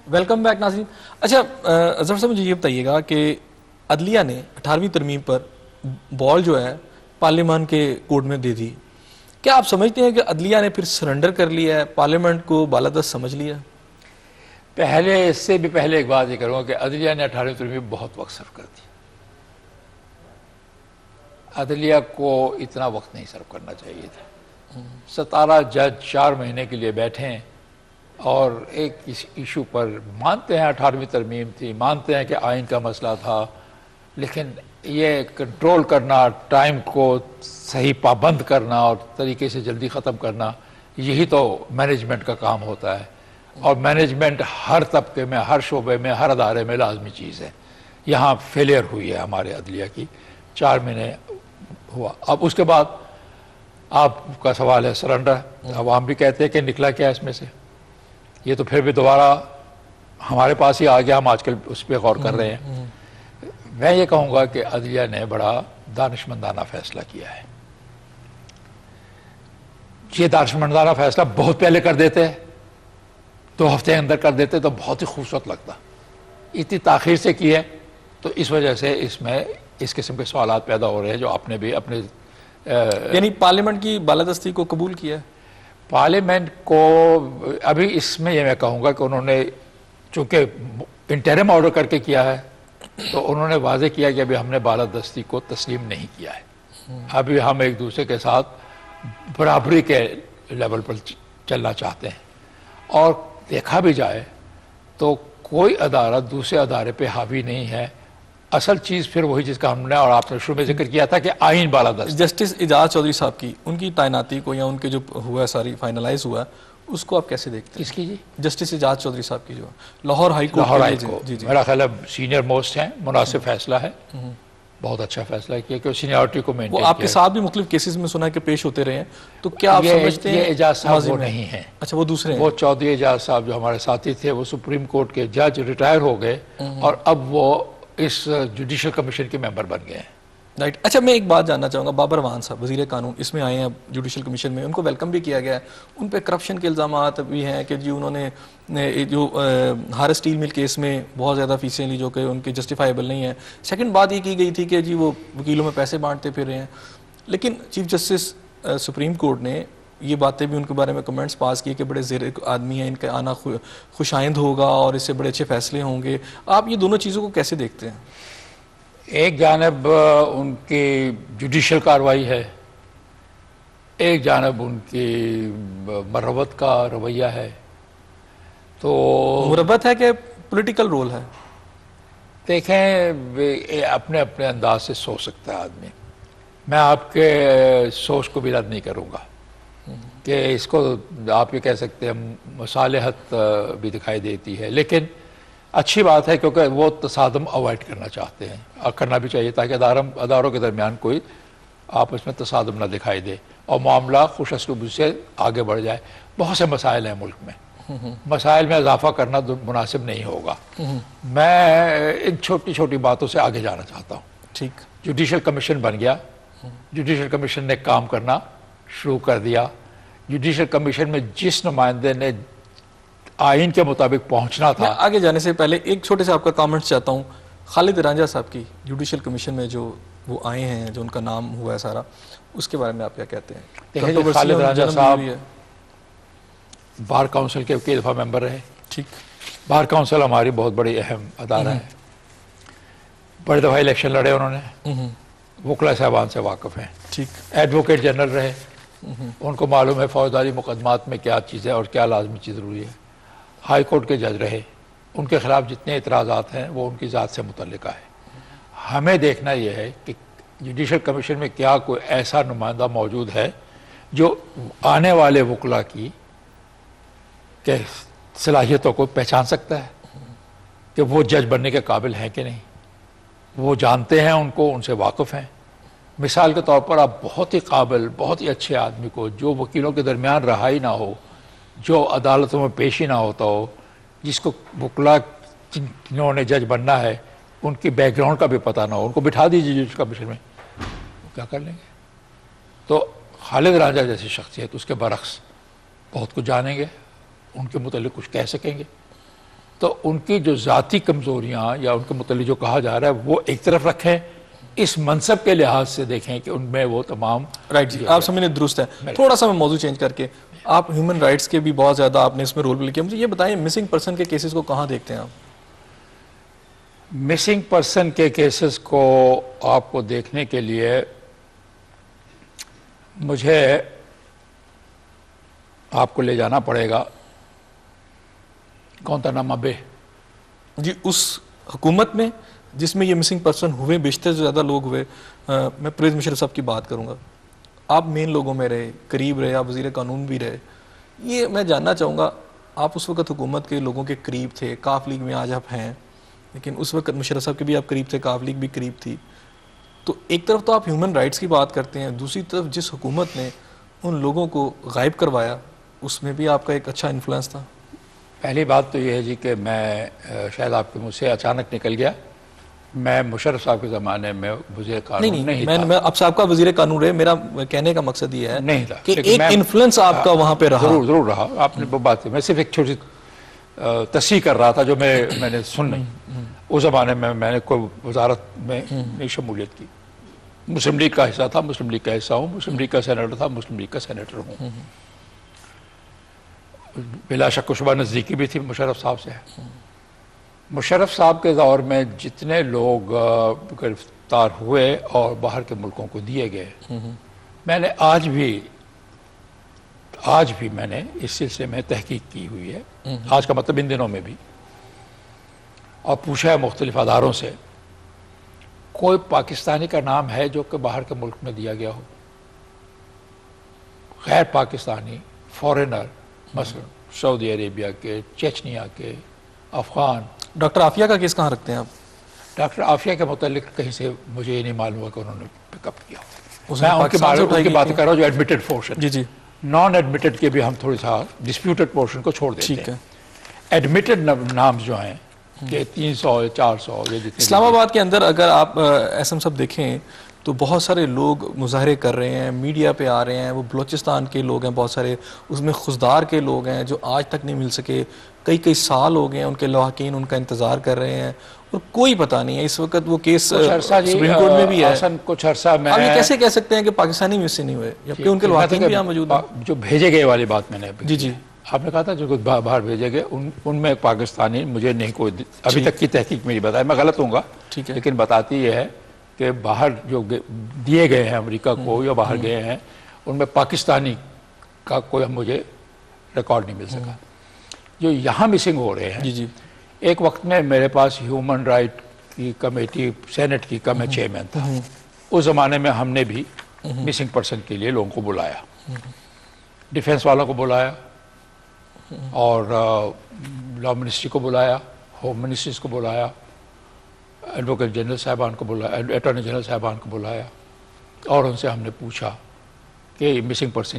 Welcome back ناظرین. اچھا اظہر صاحب مجھے یہ بتائیے گا کہ عدلیہ نے 18ویں ترمیم پر بال جو ہے پارلیمان کے کورٹ میں دے دی. کیا آپ سمجھتے ہیں کہ عدلیہ نے پھر سرنڈر کر لیا ہے, پارلیمنٹ کو بالادست سمجھ لیا؟ پہلے اس سے بھی پہلے ایک بات یہ کروں گا کہ عدلیہ نے 18ویں ترمیم میں بہت وقت صرف کر دی. عدلیہ کو اتنا وقت نہیں صرف کرنا چاہیے تھا. 17 جج 4 مہینے کے لیے بیٹھے ہیں اور ایک ایشو پر مانتے ہیں 18ویں ترمیم تھی, مانتے ہیں کہ آئین کا مسئلہ تھا, لیکن یہ کنٹرول کرنا, ٹائم کو صحیح پابند کرنا اور طریقے سے جلدی ختم کرنا, یہی تو مینجمنٹ کا کام ہوتا ہے. اور مینجمنٹ ہر طبقے میں, ہر شعبے میں, ہر ادارے میں لازمی چیز ہے. یہاں فیلئر ہوئی ہے ہمارے عدلیہ کی. 4 مہینے ہوا. اب اس کے بعد آپ کا سوال ہے سرنڈر. عوام بھی کہتے ہیں کہ نکلا کیا اس میں سے, یہ تو پھر بھی دوبارہ ہمارے پاس ہی آ گیا, ہم آج کل اس پہ غور کر رہے ہیں. میں یہ کہوں گا کہ عدلیہ نے بڑا دانشمندانہ فیصلہ کیا ہے. یہ دانشمندانہ فیصلہ بہت پہلے کر دیتے, 2 ہفتے اندر کر دیتے تو بہت ہی خوبصورت لگتا. اتنی تاخیر سے کی ہے تو اس وجہ سے اس میں اس قسم کے سوالات پیدا ہو رہے ہیں جو آپ نے بھی اپنے یعنی پارلیمنٹ کی بالادستی کو قبول کیا ہے. پارلیمنٹ کو ابھی اس میں یہ میں کہوں گا کہ انہوں نے چونکہ انٹرم آرڈر کر کے کیا ہے تو انہوں نے واضح کیا کہ ابھی ہم نے بالادستی کو تسلیم نہیں کیا ہے. ابھی ہم ایک دوسرے کے ساتھ برابری کے لیول پر چلنا چاہتے ہیں. اور دیکھا بھی جائے تو کوئی ادارہ دوسرے ادارے پہ حاوی نہیں ہے. اصل چیز پھر وہی جس کا ہم نے اور آپ نے شروع میں ذکر کیا تھا کہ آئین بالادست. جسٹس اعجاز چودھری صاحب کی ان کی تعیناتی کو یا ان کے جو ہوا ہے ساری فائنلائز ہوا ہے اس کو آپ کیسے دیکھتے ہیں؟ اس کی جی جسٹس اعجاز چودھری صاحب کی جو لاہور ہائی کورٹ جی میرا خیال ہے سینئر موسٹ ہیں, مناسب فیصلہ ہے, بہت اچھا فیصلہ کیا کہ سینیورٹی کو مینٹین کیا. وہ آپ کے ساتھ بھی مختلف کیسز میں سنا ہے کہ پیش ہوتے رہے ہیں, تو کیا آپ سمجھتے ہیں یہ اعجاز صاحب وہ نہیں ہیں؟ اچھا وہ دوسرے ہیں. وہ چودھری اعجاز صاحب جو ہمارے ساتھی تھے وہ سپریم کورٹ کے جج ریٹائر ہو گئے اور اب وہ اس جوڈیشل کمیشن کے ممبر بن گئے ہیں. رائٹ. اچھا میں ایک بات جاننا چاہوں گا, بابر وان صاحب وزیر قانون اس میں آئے ہیں جوڈیشل کمیشن میں, ان کو ویلکم بھی کیا گیا ہے. ان پہ کرپشن کے الزامات بھی ہیں کہ جی انہوں نے جو ہار اسٹیل مل کیس میں بہت زیادہ فیسیں لی جو کہ ان کی جسٹیفائیبل نہیں ہے. سیکنڈ بات یہ کی گئی تھی کہ جی وہ وکیلوں میں پیسے بانٹتے پھر رہے ہیں. لیکن چیف جسٹس سپریم کورٹ نے یہ باتیں بھی ان کے بارے میں کمنٹس پاس کیے کہ بڑے زیر آدمی ہیں, ان کا آنا خوش آئند ہوگا اور اس سے بڑے اچھے فیصلے ہوں گے. آپ یہ دونوں چیزوں کو کیسے دیکھتے ہیں؟ ایک جانب ان کی جوڈیشل کارروائی ہے, ایک جانب ان کی مربت کا رویہ ہے. تو مربت ہے کہ پولیٹیکل رول ہے؟ دیکھیں اپنے اپنے انداز سے سوچ سکتا ہے آدمی. میں آپ کے سوچ کو بھی رد نہیں کروں گا کہ اس کو آپ یہ کہہ سکتے ہیں مصالحت بھی دکھائی دیتی ہے, لیکن اچھی بات ہے کیونکہ وہ تصادم اوائڈ کرنا چاہتے ہیں اور کرنا بھی چاہیے تاکہ اداروں کے درمیان کوئی آپس میں تصادم نہ دکھائی دے اور معاملہ خوش اسلوبی سے آگے بڑھ جائے. بہت سے مسائل ہیں ملک میں, مسائل میں اضافہ کرنا مناسب نہیں ہوگا. میں ان چھوٹی چھوٹی باتوں سے آگے جانا چاہتا ہوں. ٹھیک. جوڈیشل کمیشن بن گیا, جوڈیشل کمیشن نے کام کرنا شروع کر دیا. جوڈیشل کمیشن میں جس نمائندے نے آئین کے مطابق پہنچنا تھا. آگے جانے سے پہلے ایک چھوٹے سے آپ کا کامنٹ چاہتا ہوں. خالد رانجھا صاحب کی جوڈیشل کمیشن میں جو وہ آئے ہیں, جو ان کا نام ہوا ہے سارا, اس کے بارے میں آپ کیا کہتے ہیں؟ خالد رانجھا صاحب بار کونسل کے کئی دفعہ ممبر رہے. ٹھیک. بار کونسل ہماری بہت بڑی اہم ادارہ ہے. بڑے دفعہ الیکشن لڑے انہوں نے, وکلا صاحبان سے واقف ہیں. ٹھیک. ایڈوکیٹ جنرل رہے, ان کو معلوم ہے فوجداری مقدمات میں کیا چیز ہے اور کیا لازمی چیز ضروری ہے. ہائی کورٹ کے جج رہے, ان کے خلاف جتنے اعتراضات ہیں وہ ان کی ذات سے متعلقہ ہے. ہمیں دیکھنا یہ ہے کہ جوڈیشل کمیشن میں کیا کوئی ایسا نمائندہ موجود ہے جو آنے والے وکلا کی کہ صلاحیتوں کو پہچان سکتا ہے کہ وہ جج بننے کے قابل ہیں کہ نہیں, وہ جانتے ہیں ان کو, ان سے واقف ہیں. مثال کے طور پر آپ بہت ہی قابل, بہت ہی اچھے آدمی کو جو وکیلوں کے درمیان رہا ہی نہ ہو, جو عدالتوں میں پیش ہی نہ ہوتا ہو, جس کو وکلا جنہوں نے جج بننا ہے ان کی بیک گراؤنڈ کا بھی پتہ نہ ہو, ان کو بٹھا دیجیے جوڈیشل کمیشن میں, کیا کر لیں گے؟ تو خالد رانجھا جیسی شخصیت اس کے برعکس بہت کچھ جانیں گے, ان کے متعلق کچھ کہہ سکیں گے. تو ان کی جو ذاتی کمزوریاں یا ان کے متعلق جو کہا جا رہا ہے وہ ایک طرف رکھیں، اس منصب کے لحاظ سے دیکھیں کہ ان میں وہ تمام رائٹ جی، آپ سمجھنے درست ہے. تھوڑا سا میں موضوع چینج کر کے، آپ ہیومن رائٹس کے بھی بہت زیادہ آپ نے اس میں رول پلے کیا. مجھے یہ بتائیں مسنگ پرسن کے کیسز کو کہاں دیکھتے ہیں آپ؟ مسنگ پرسن کے کیسز کو آپ کو دیکھنے کے لیے مجھے آپ کو لے جانا پڑے گا گوانتانامو بے. جی، اس حکومت میں جس میں یہ مسنگ پرسن ہوئے، بیشتر سے زیادہ لوگ ہوئے، میں پرویز مشرف صاحب کی بات کروں گا. آپ مین لوگوں میں رہے، قریب رہے، آپ وزیر قانون بھی رہے. یہ میں جاننا چاہوں گا، آپ اس وقت حکومت کے لوگوں کے قریب تھے، کاف لیگ میں آج آپ ہیں، لیکن اس وقت مشرف صاحب کے بھی آپ قریب تھے، کاف لیگ بھی قریب تھی. تو ایک طرف تو آپ ہیومن رائٹس کی بات کرتے ہیں، دوسری طرف جس حکومت نے ان لوگوں کو غائب کروایا اس میں بھی آپ کا ایک اچھا انفلوئنس تھا. پہلی بات تو یہ ہے جی کہ میں شاید آپ کے مجھ سے اچانک نکل گیا، میں مشرف صاحب کے زمانے میں وزیر قانون نہیں تھا. میں اب صاحب کا وزیر قانون رہے، میرا کہنے کا مقصد یہ ہے نہیں تھا کہ ایک انفلوئنس آپ کا وہاں پہ رہا. ضرور رہا. آپ نے وہ بات، میں صرف ایک چھوٹی تصحیح کر رہا تھا جو میں نے سن نہیں. اس زمانے میں نے کوئی وزارت میں نہیں شمولیت کی. مسلم لیگ کا حصہ تھا، مسلم لیگ کا حصہ ہوں، مسلم لیگ کا سینیٹر تھا، مسلم لیگ کا سینیٹر ہوں. بلا شک و شبہ نزدیکی بھی تھی مشرف صاحب سے. مشرف صاحب کے دور میں جتنے لوگ گرفتار ہوئے اور باہر کے ملکوں کو دیے گئے، میں نے آج بھی میں نے اس سلسلے میں تحقیق کی ہوئی ہے. آج کا مطلب ان دنوں میں بھی، اور پوچھا ہے مختلف اداروں سے، کوئی پاکستانی کا نام ہے جو کہ باہر کے ملک میں دیا گیا ہو؟ غیر پاکستانی فورینر، مثلا سعودی عربیہ کے، چچنیا کے، افغان. ڈاکٹر عافیہ کا کیس کہاں رکھتے ہیں آپ؟ ڈاکٹر عافیہ کے متعلق کہیں سے مجھے یہ نہیں معلوم ہوا کہ انہوں نے پک اپ کیا. اس میں نے ان پاکستان سے اٹھائی کی گئی بات تھی. کر رہا ہوں جو ایڈمیٹڈ پورشن. جی جی نان ایڈمیٹڈ کے بھی ہم تھوڑی سا ڈسپیوٹڈ پورشن کو چھوڑ دیتے ٹھیک ہیں. ہے. ایڈمیٹڈ نام جو ہیں کہ 300 یا 400 یہ جتنے اسلام آباد کے اندر اگر آپ ایس ایم صاحب دیکھیں تو بہت سارے لوگ مظاہرے کر رہے ہیں، میڈیا پہ آ رہے ہیں. وہ بلوچستان کے لوگ ہیں بہت سارے، اس میں خزدار کے لوگ ہیں جو آج تک نہیں مل سکے. کئی سال ہو گئے ہیں ان کے لواحقین ان کا انتظار کر رہے ہیں اور کوئی پتہ نہیں ہے. اس وقت وہ کیس سپریم کورٹ میں بھی ہے. کچھ عرصہ میں آپ یہ کیسے کہہ سکتے ہیں کہ پاکستانی میں سے نہیں ہوئے جبکہ ان کے لواحقین بھی یہاں موجود ہیں؟ جو بھیجے گئے والی بات میں نے جی جی آپ نے کہا تھا جو کچھ باہر بھیجے گئے ان میں پاکستانی مجھے نہیں کوئی ابھی تک کی تحقیق میری بتایا، میں غلط ہوں گا ٹھیک ہے. لیکن بتاتی یہ ہے کہ باہر جو دیے گئے ہیں امریکہ کو یا باہر گئے ہیں ان میں پاکستانی کا کوئی مجھے ریکارڈ نہیں مل سکا. جو یہاں مسنگ ہو رہے ہیں، جی جی ایک وقت میں میرے پاس ہیومن رائٹ کی کمیٹی سینٹ کی کا میں چیئرمین تھا. اس زمانے میں ہم نے بھی مسنگ پرسن کے لیے لوگوں کو بلایا، ڈیفنس والوں کو بلایا اور لا منسٹری کو بلایا، ہوم منسٹریز کو بلایا، ایڈوکیٹ جنرل صاحبان کو بلایا، اٹارنی جنرل صاحبان کو بلایا اور ان سے ہم نے پوچھا کہ مسنگ پرسن